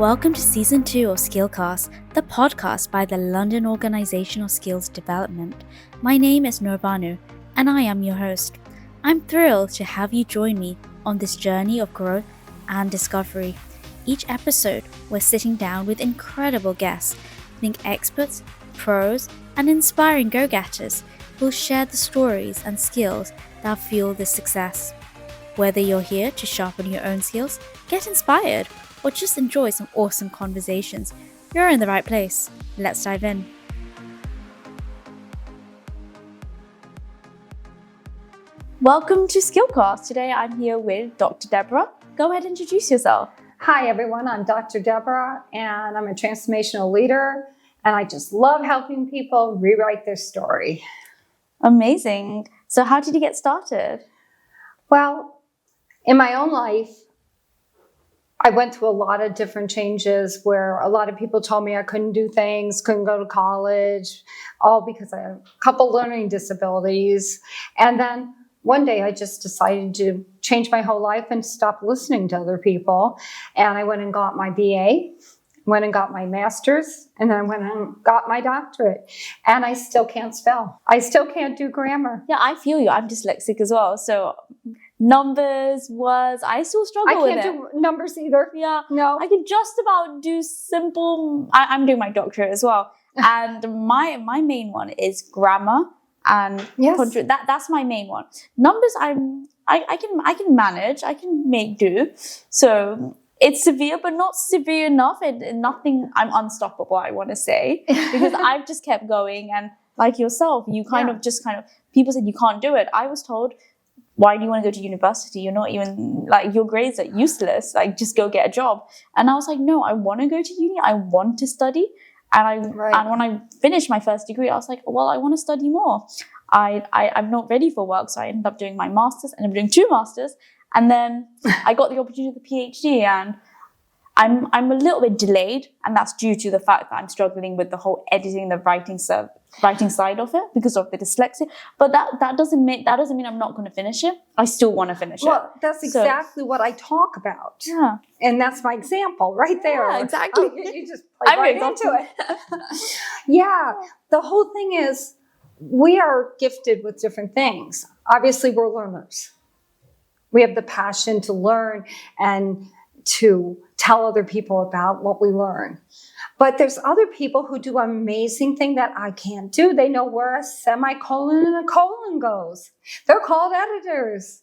Welcome to Season 2 of Skillcast, the podcast by the London Organisational Skills Development. My name is Nurbanu, and I am your host. I'm thrilled to have you join me on this journey of growth and discovery. Each episode, we're sitting down with incredible guests, think experts, pros, and inspiring go-getters who'll share the stories and skills that fuel this success. Whether you're here to sharpen your own skills, get inspired, or just enjoy some awesome conversations, you're in the right place. Let's dive in. Welcome to Skillcast. Today I'm here with Dr. Debra. Go ahead and introduce yourself. Hi everyone, I'm Dr. Debra and I'm a transformational leader and I just love helping people rewrite their story. Amazing. So how did you get started? Well, in my own life, I went through a lot of different changes where a lot of people told me I couldn't do things, couldn't go to college, all because I have a couple learning disabilities. And then one day I just decided to change my whole life and stop listening to other people. And I went and got my BA, went and got my master's, and then I went and got my doctorate. And I still can't spell. I still can't do grammar. Yeah, I feel you. I'm dyslexic as well. So numbers, words, I still struggle with it. I can't do numbers either. Yeah. No. I can just about do simple. I'm doing my doctorate as well. And my main one is grammar and yes. That's my main one. Numbers I can manage. I can make do. So it's severe, but not severe enough. Nothing. I'm unstoppable, I want to say, because I've just kept going. And like yourself, you kind of people said you can't do it. I was told, why do you want to go to university? You're not even, like, your grades are useless. Like, just go get a job. And I was like, no, I want to go to uni. I want to study. And when I finished my first degree, I was like, well, I want to study more. I'm not ready for work. So I ended up doing my master's and I'm doing 2 masters. And then I got the opportunity of the PhD, and I'm a little bit delayed, and that's due to the fact that I'm struggling with the whole editing, the writing side of it because of the dyslexia. But that doesn't mean I'm not going to finish it. I still want to finish it. Well, that's exactly what I talk about. Yeah, and that's my example right there. Yeah, exactly. You just play right into it. Yeah, the whole thing is we are gifted with different things. Obviously, we're learners. We have the passion to learn and to tell other people about what we learn. But there's other people who do an amazing thing that I can't do. They know where a semicolon and a colon goes. They're called editors.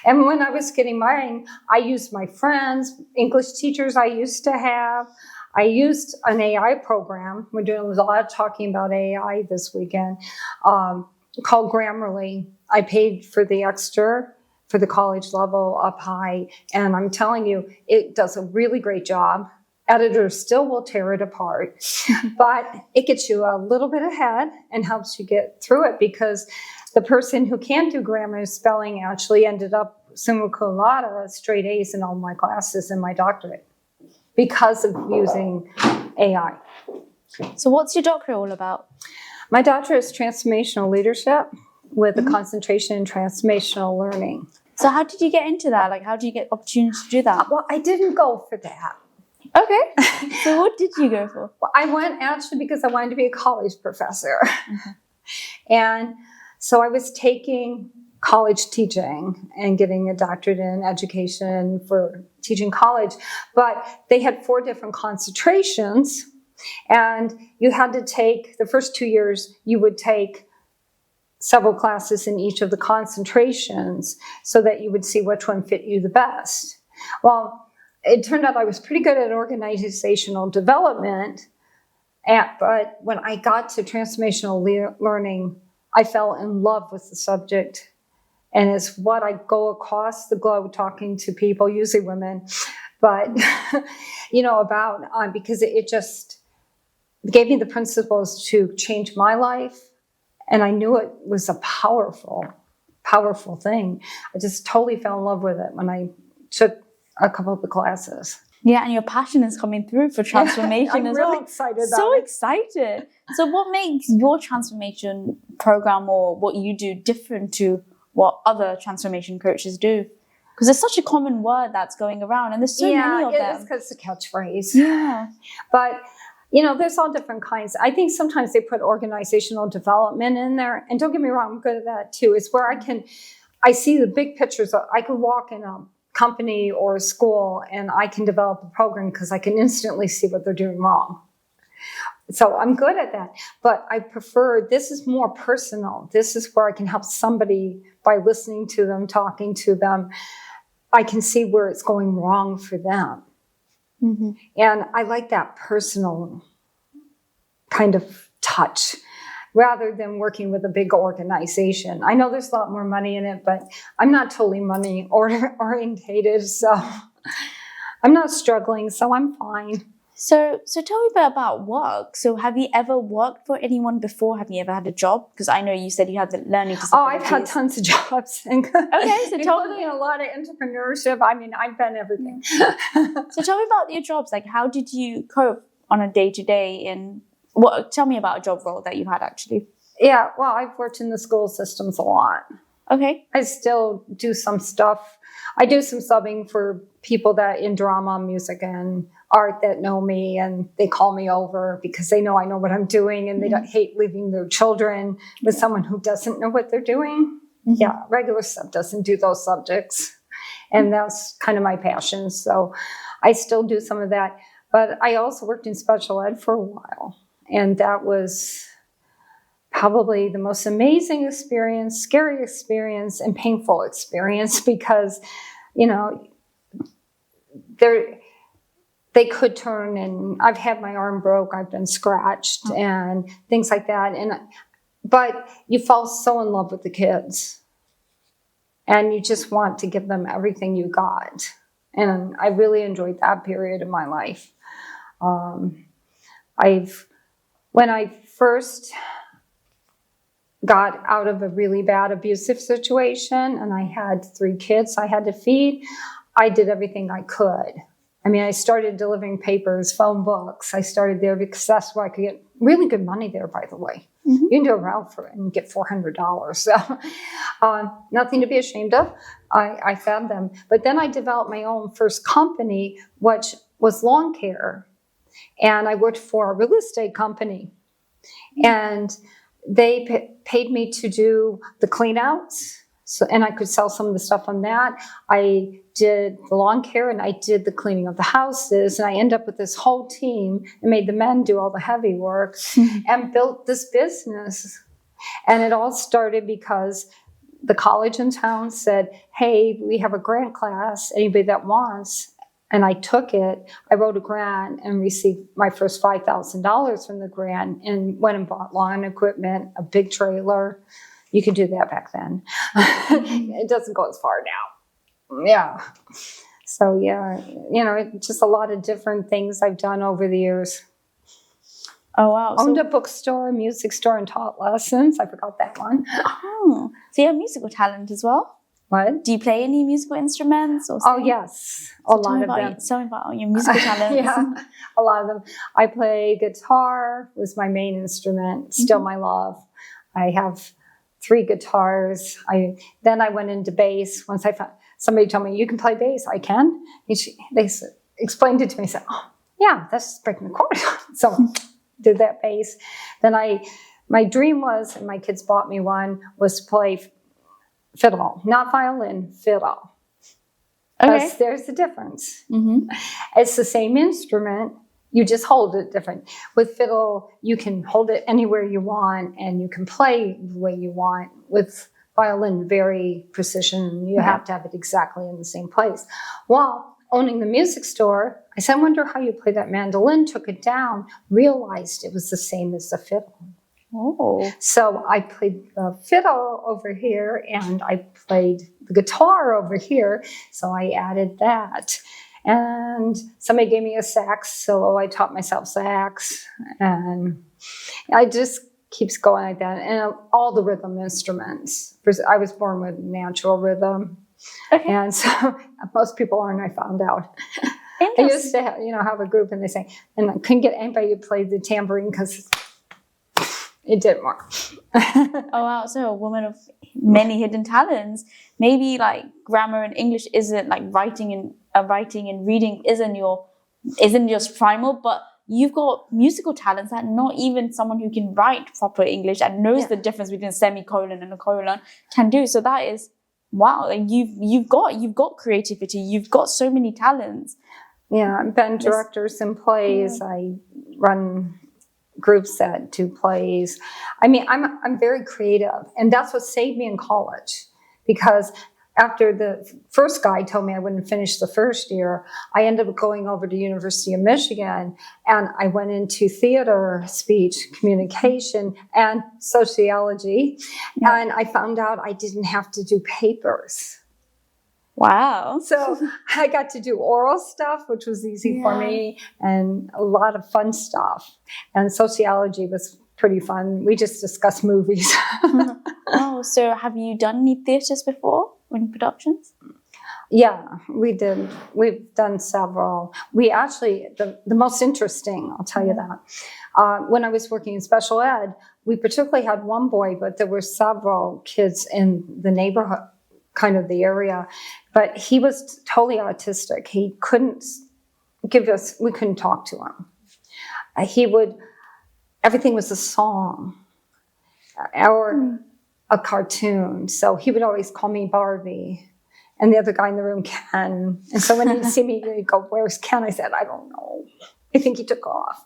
And when I was getting mine, I used my friends, English teachers I used to have. I used an AI program. We're doing a lot of talking about AI this weekend, called Grammarly. I paid for the extra for the college level up high. And I'm telling you, it does a really great job. Editors still will tear it apart, but it gets you a little bit ahead and helps you get through it, because the person who can't do grammar and spelling actually ended up summa cum laude, straight A's in all my classes in my doctorate because of using AI. So what's your doctorate all about? My doctorate is Transformational Leadership with a concentration in transformational learning. So how did you get into that? Like, how did you get opportunity to do that? Well, I didn't go for that. Okay. So what did you go for? Well, I went actually because I wanted to be a college professor. Mm-hmm. And so I was taking college teaching and getting a doctorate in education for teaching college. But they had 4 different concentrations. And you had to take, the first 2 years, you would take several classes in each of the concentrations so that you would see which one fit you the best. Well, it turned out I was pretty good at organizational development, but when I got to transformational learning, I fell in love with the subject. And it's what I go across the globe talking to people, usually women, but, about, because it just gave me the principles to change my life. And I knew it was a powerful, powerful thing. I just totally fell in love with it when I took a couple of the classes. Yeah, and your passion is coming through for transformation as well. I'm really excited about it. So excited. So what makes your transformation program or what you do different to what other transformation coaches do? Because it's such a common word that's going around, and there's so many of them. Yeah, it's because it's a catchphrase. Yeah. But, you know, there's all different kinds. I think sometimes they put organizational development in there. And don't get me wrong, I'm good at that too. It's where I see the big pictures. I could walk in a company or a school and I can develop a program because I can instantly see what they're doing wrong. So I'm good at that. But I prefer, this is more personal. This is where I can help somebody by listening to them, talking to them. I can see where it's going wrong for them. Mm-hmm. And I like that personal kind of touch rather than working with a big organization. I know there's a lot more money in it, but I'm not totally money orientated, so I'm not struggling, so I'm fine. So tell me a bit about work. So have you ever worked for anyone before? Have you ever had a job? Because I know you said you had the learning disabilities. Oh, I've had tons of jobs. Okay, so tell me. Including a lot of entrepreneurship. I mean, I've done everything. So tell me about your jobs. Like, how did you cope on a day-to-day? And tell me about a job role that you had, actually. Yeah, well, I've worked in the school systems a lot. Okay. I still do some stuff. I do some subbing for people that in drama, music, and art that know me, and they call me over because they know I know what I'm doing, and they don't hate leaving their children with someone who doesn't know what they're doing. Mm-hmm. Yeah, regular stuff doesn't do those subjects. And that's kind of my passion. So I still do some of that. But I also worked in special ed for a while. And that was probably the most amazing experience, scary experience, and painful experience because, you know, they could turn, and I've had my arm broke, I've been scratched and things like that. But you fall so in love with the kids and you just want to give them everything you got. And I really enjoyed that period of my life. When I first got out of a really bad abusive situation and I had 3 kids I had to feed, I did everything I could. I mean, I started delivering papers, phone books. I started there because that's where I could get really good money there, by the way. Mm-hmm. You can do a route for it and get $400. So nothing to be ashamed of. I found them. But then I developed my own first company, which was lawn care. And I worked for a real estate company. And they paid me to do the clean outs. So, and I could sell some of the stuff on that. I did the lawn care and I did the cleaning of the houses. And I ended up with this whole team and made the men do all the heavy work and built this business. And it all started because the college in town said, hey, we have a grant class, anybody that wants. And I took it. I wrote a grant and received my first $5,000 from the grant and went and bought lawn equipment, a big trailer. You could do that back then. It doesn't go as far now. Yeah. So, yeah, you know, just a lot of different things I've done over the years. Oh, wow. Owned a bookstore, music store, and taught lessons. I forgot that one. Oh, so you have musical talent as well? What? Do you play any musical instruments? Or oh, yes. A lot of them. Tell me about your musical talents. Yeah, a lot of them. I play guitar, was my main instrument, still my love. I have 3 guitars. Then I went into bass. Once I found, somebody told me, you can play bass. I can. They explained it to me. I said, oh, yeah, that's breaking the chord. So did that bass. Then my dream was, and my kids bought me one, was to play fiddle, not violin, fiddle. Okay. There's the difference. Mm-hmm. It's the same instrument. You just hold it different. With fiddle, you can hold it anywhere you want and you can play the way you want. With violin, very precision. You have to have it exactly in the same place. Well, owning the music store, I said, I wonder how you play that mandolin. Took it down, realized it was the same as the fiddle. Oh. So I played the fiddle over here and I played the guitar over here. So I added that. And somebody gave me a sax solo. I taught myself sax. And I just keeps going like that. And all the rhythm instruments. I was born with natural rhythm. Okay. And so most people aren't, I found out. I used to have a group and they say, and I couldn't get anybody to play the tambourine because it didn't work. Oh, wow. So a woman of many hidden talents. Maybe like grammar and English isn't like writing and reading isn't your primal, but you've got musical talents that not even someone who can write proper English and knows the difference between a semicolon and a colon can do. So that is wow. Like you've got creativity. You've got so many talents. Yeah, I've been directors in plays. I run groups that do plays. I mean, I'm very creative, and that's what saved me in college, because after the first guy told me I wouldn't finish the first year, I ended up going over to University of Michigan, and I went into theater, speech, communication, and sociology, and I found out I didn't have to do papers. Wow. So I got to do oral stuff, which was easy for me, and a lot of fun stuff. And sociology was pretty fun. We just discussed movies. Oh, so have you done any theatres before? Any productions? Yeah, we did. We've done several. We actually, the most interesting, I'll tell you that. When I was working in special ed, we particularly had one boy, but there were several kids in the neighborhood, kind of the area, but he was totally autistic. He couldn't we couldn't talk to him. Everything was a song or a cartoon. So he would always call me Barbie, and the other guy in the room, Ken. And so when he'd see me, he'd go, "Where's Ken?" I said, "I don't know. I think he took off."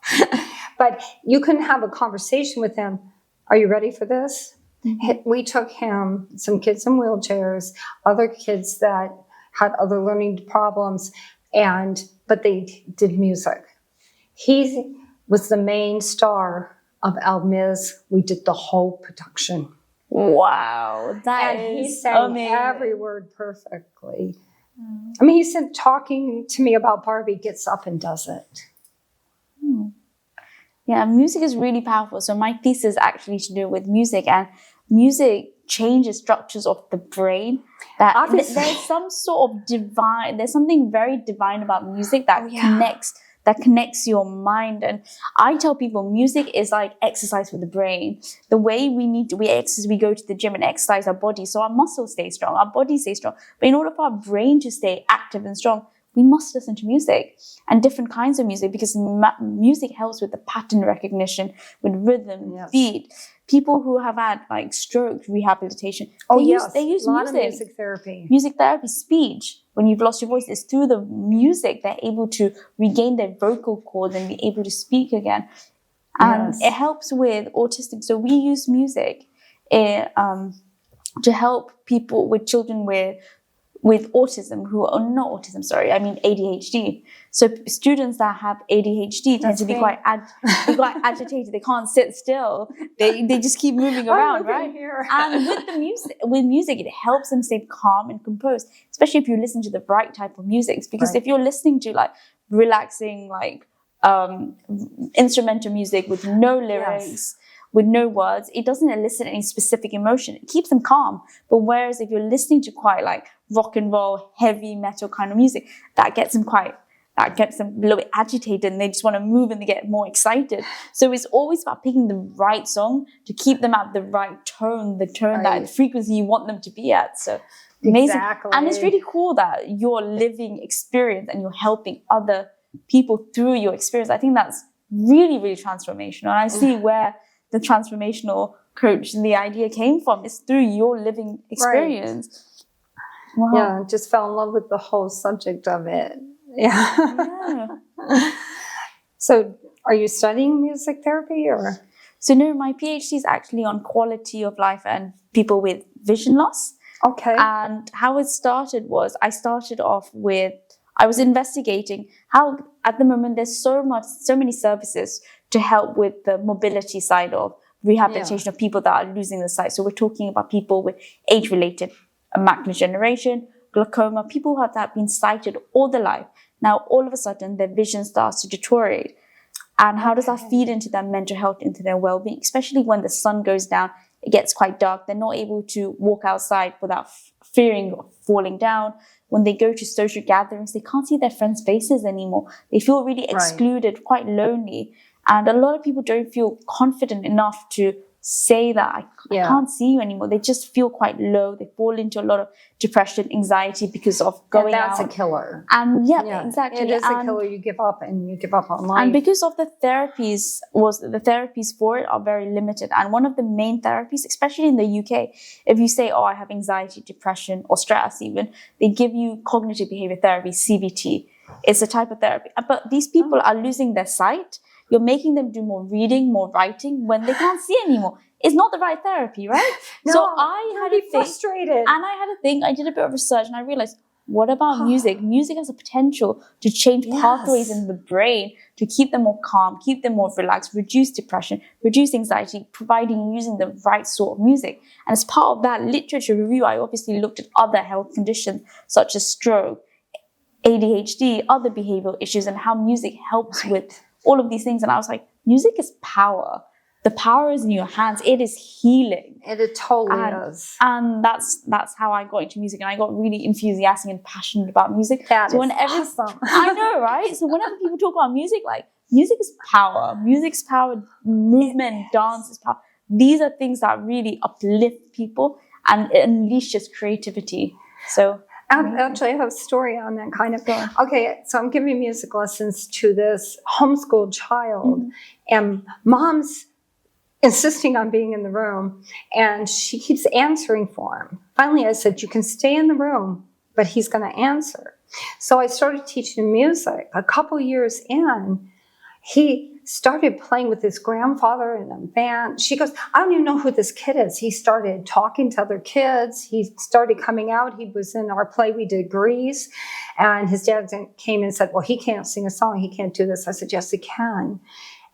But you couldn't have a conversation with him. Are you ready for this? We took him, some kids in wheelchairs, other kids that had other learning problems, but they did music. He was the main star of El Miz. We did the whole production. Wow, he sang amazing. Every word perfectly. I mean, he said talking to me about Barbie, gets up and does it. Yeah, music is really powerful. So my thesis is actually to do with music, and music changes structures of the brain. There's some sort of divine. There's something very divine about music that connects your mind. And I tell people, music is like exercise for the brain. The way we go to the gym and exercise our body, so our muscles stay strong, our body stays strong. But in order for our brain to stay active and strong, we must listen to music and different kinds of music, because music helps with the pattern recognition, with rhythm, beat. People who have had like stroke rehabilitation, they use music. A lot of music therapy. Music therapy, speech. When you've lost your voice, it's through the music they're able to regain their vocal cords and be able to speak again. And it helps with autistic. So we use music to help people with children with autism who are not autism, ADHD. So students that have ADHD tend to be quite agitated. They can't sit still. They just keep moving around, right? And with music, it helps them stay calm and composed, especially if you listen to the right type of music. Because if you're listening to like relaxing, like instrumental music with no lyrics, with no words, it doesn't elicit any specific emotion. It keeps them calm. But whereas if you're listening to quite like rock and roll, heavy metal kind of music, that gets them a little bit agitated, and they just want to move and they get more excited. So it's always about picking the right song to keep them at the right tone, that the frequency you want them to be at. So amazing. Exactly. And it's really cool that you're living experience and you're helping other people through your experience. I think that's really, really transformational. And I see where the transformational coach and the idea came from. It's through your living experience. Wow. Yeah, just fell in love with the whole subject of it. Yeah. So are you studying music therapy or? So no, my PhD is actually on quality of life and people with vision loss. Okay. And how it started was I was investigating how at the moment there's so many services to help with the mobility side of rehabilitation of people that are losing the sight. So we're talking about people with age-related macular degeneration, glaucoma, people who have been sighted all their life. Now, all of a sudden, their vision starts to deteriorate. And how does that feed into their mental health, into their well-being? Especially when the sun goes down, it gets quite dark. They're not able to walk outside without fearing of falling down. When they go to social gatherings, they can't see their friends' faces anymore. They feel really excluded, quite lonely. And a lot of people don't feel confident enough to say that I can't see you anymore. They just feel quite low. They fall into a lot of depression, anxiety because of going out. And that's a killer. And exactly. It is a killer. You give up on life. And because of the therapies for it are very limited. And one of the main therapies, especially in the UK, if you say, I have anxiety, depression, or stress even, they give you cognitive behavior therapy, CBT. It's a type of therapy. But these people are losing their sight. You're making them do more reading, more writing when they can't see anymore. It's not the right therapy, right? No, so I had a thing, frustrated. And I had a thing. I did a bit of research and I realized, what about music? Music has a potential to change pathways in the brain, to keep them more calm, keep them more relaxed, reduce depression, reduce anxiety, using the right sort of music. And as part of that literature review, I obviously looked at other health conditions such as stroke, ADHD, other behavioral issues, and how music helps with all of these things. And I was like, music is power. The power is in your hands. It is healing. It totally is. And that's how I got into music. And I got really enthusiastic and passionate about music. Awesome. I know, right? So whenever people talk about music, like, music is power. Music's power, movement, dance is power. These are things that really uplift people and it unleashes creativity. So actually, I have a story on that kind of. Okay, so I'm giving music lessons to this homeschooled child, and mom's insisting on being in the room, and she keeps answering for him. Finally, I said, you can stay in the room, but he's going to answer. So I started teaching him music. A couple years in, he started playing with his grandfather in a band. She goes, I don't even know who this kid is. He started talking to other kids. He started coming out. He was in our play. We did Grease. And his dad came and said, well, he can't sing a song. He can't do this. I said, yes, he can.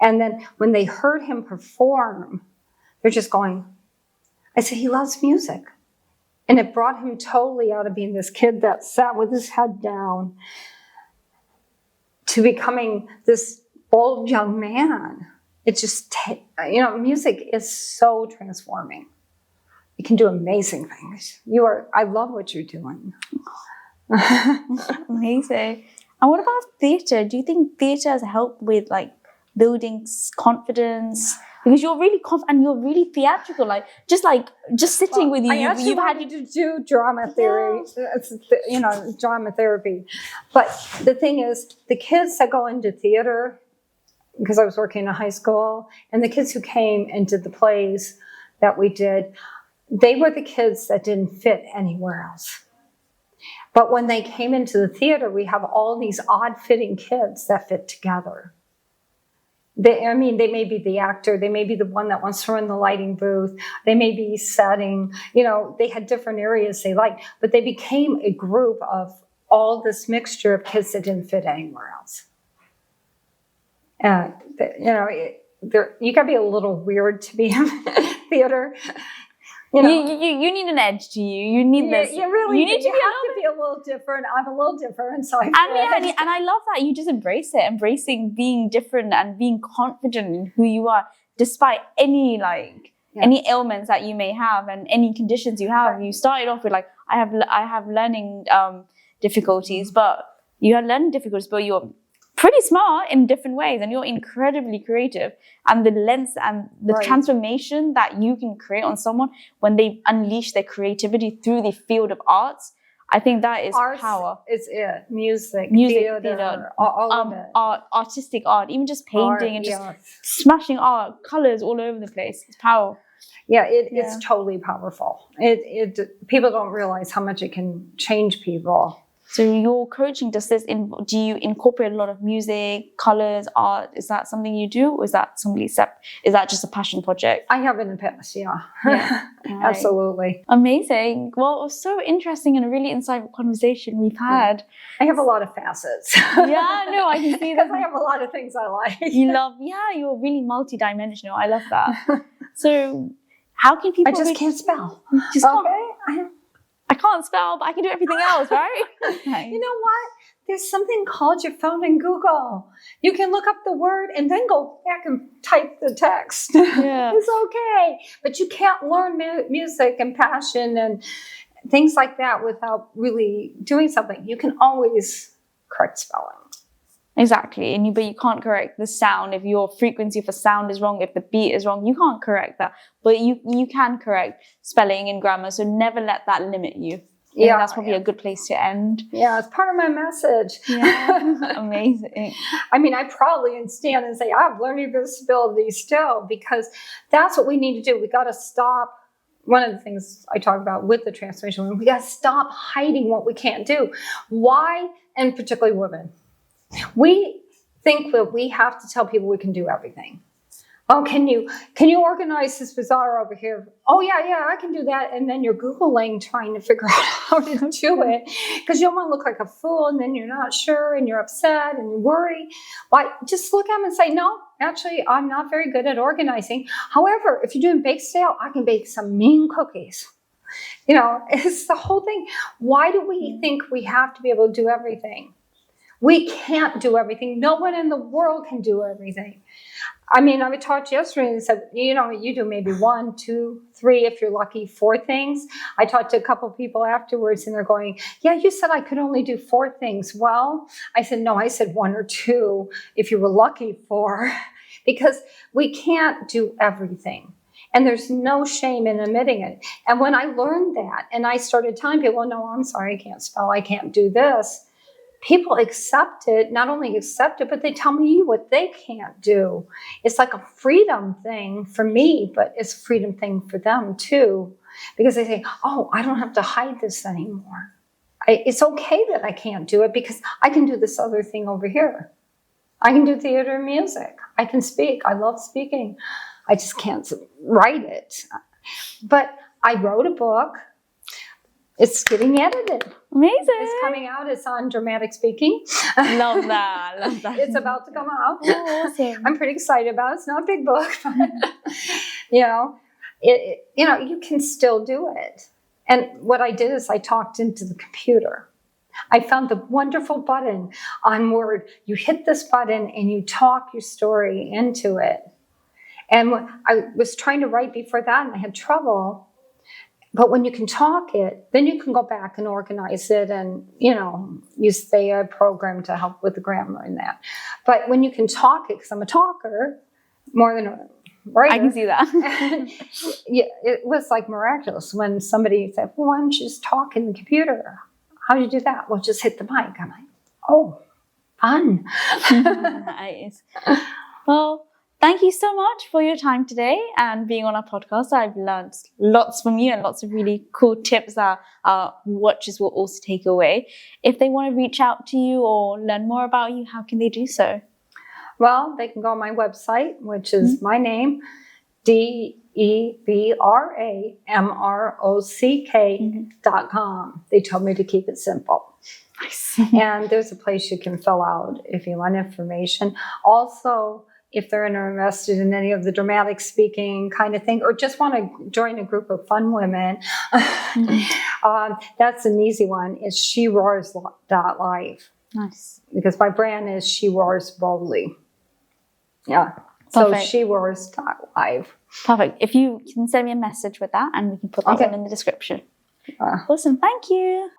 And then when they heard him perform, they're just going, I said, he loves music. And it brought him totally out of being this kid that sat with his head down to becoming this bold young man. It just, music is so transforming. It can do amazing things. I love what you're doing. Amazing. And what about theatre? Do you think theatre has helped with building confidence? Because you're really confident and you're really theatrical. Just sitting with you. You've had to do drama theory. Drama therapy. But the thing is, the kids that go into theater, because I was working in a high school, and the kids who came and did the plays that we did, they were the kids that didn't fit anywhere else. But when they came into the theater, we have all these odd-fitting kids that fit together. They may be the actor, they may be the one that wants to run the lighting booth, they may be setting, they had different areas they liked, but they became a group of all this mixture of kids that didn't fit anywhere else. And, you gotta be a little weird to be in theater. You need an edge to you. You need this. You have to be a little different. I'm a little different, so and I love that you just embrace it, embracing being different and being confident in who you are, despite any any ailments that you may have and any conditions you have. You started off with I have learning difficulties, but you're pretty smart in different ways, and you're incredibly creative. And the lens and the transformation that you can create on someone when they unleash their creativity through the field of arts, I think that is power. Is it music, theater, all of it. Art, artistic art, even just painting and just smashing art, colors all over the place. It's power. Yeah, it's totally powerful. People don't realize how much it can change people. So your coaching, do you incorporate a lot of music, colors, art? Is that something you do, or is that is that just a passion project? I have in the past, yeah. Absolutely. Amazing. Well, it was so interesting and a really insightful conversation we've had. I have a lot of facets. Yeah, no, I can see that. Because I have a lot of things I like. You're really multidimensional. I love that. So how can people... I just can't spell. I can't spell, but I can do everything else, right? You know what? There's something called your phone in Google. You can look up the word and then go back and type the text. Yeah. It's okay. But you can't learn music and passion and things like that without really doing something. You can always correct spelling. Exactly. But you can't correct the sound. If your frequency for sound is wrong, if the beat is wrong, you can't correct that. But you can correct spelling and grammar. So never let that limit you. Yeah, that's probably a good place to end. Yeah, it's part of my message. Yeah, amazing. I mean, I probably stand and say, I have learning disabilities still, because that's what we need to do. We got to stop. One of the things I talk about with the transformation, we got to stop hiding what we can't do. Why? And particularly women. We think that we have to tell people we can do everything. Oh, can you organize this bazaar over here? Oh, yeah, I can do that. And then you're Googling trying to figure out how to do it, because you don't want to look like a fool, and then you're not sure, and you're upset, and you worry. Why? Just look at them and say, no, actually, I'm not very good at organizing. However, if you're doing bake sale, I can bake some mean cookies. You know, it's the whole thing. Why do we think we have to be able to do everything? We can't do everything. No one in the world can do everything. I mean, I talked yesterday and said, you know, you do maybe 1, 2, 3, if you're lucky, 4 things. I talked to a couple of people afterwards, and they're going, yeah, you said I could only do 4 things. Well, I said, no, I said 1 or 2 if you were lucky 4, because we can't do everything. And there's no shame in admitting it. And when I learned that, and I started telling people, well, no, I'm sorry, I can't spell, I can't do this. People accept it, not only accept it, but they tell me what they can't do. It's like a freedom thing for me, but it's a freedom thing for them too. Because they say, oh, I don't have to hide this anymore. It's okay that I can't do it, because I can do this other thing over here. I can do theater and music. I can speak. I love speaking. I just can't write it. But I wrote a book. It's getting edited. Amazing. It's coming out. It's on dramatic speaking. Love that. Love that. It's about to come out. Oh, awesome. I'm pretty excited about it. It's not a big book, but you can still do it. And what I did is I talked into the computer. I found the wonderful button on Word. You hit this button and you talk your story into it. And I was trying to write before that, and I had trouble. But when you can talk it, then you can go back and organize it and, use the AI program to help with the grammar and that. But when you can talk it, because I'm a talker more than a writer. I can see that. Yeah, it was like miraculous when somebody said, well, why don't you just talk in the computer? How do you do that? Well, just hit the mic. I'm like, oh, fun. Nice. Well, thank you so much for your time today and being on our podcast. I've learned lots from you and lots of really cool tips that our watchers will also take away. If they want to reach out to you or learn more about you, how can they do so? Well, they can go on my website, which is my name, DebraMrock.com. They told me to keep it simple. Nice. And there's a place you can fill out if you want information. Also, if they're interested in any of the dramatic speaking kind of thing, or just want to join a group of fun women, that's an easy one. It's sheroars.live. Nice. Because my brand is She Roars Boldly. Yeah. Perfect. So sheroars.live. Perfect. If you can send me a message with that, and we can put that one in the description. Awesome. Thank you.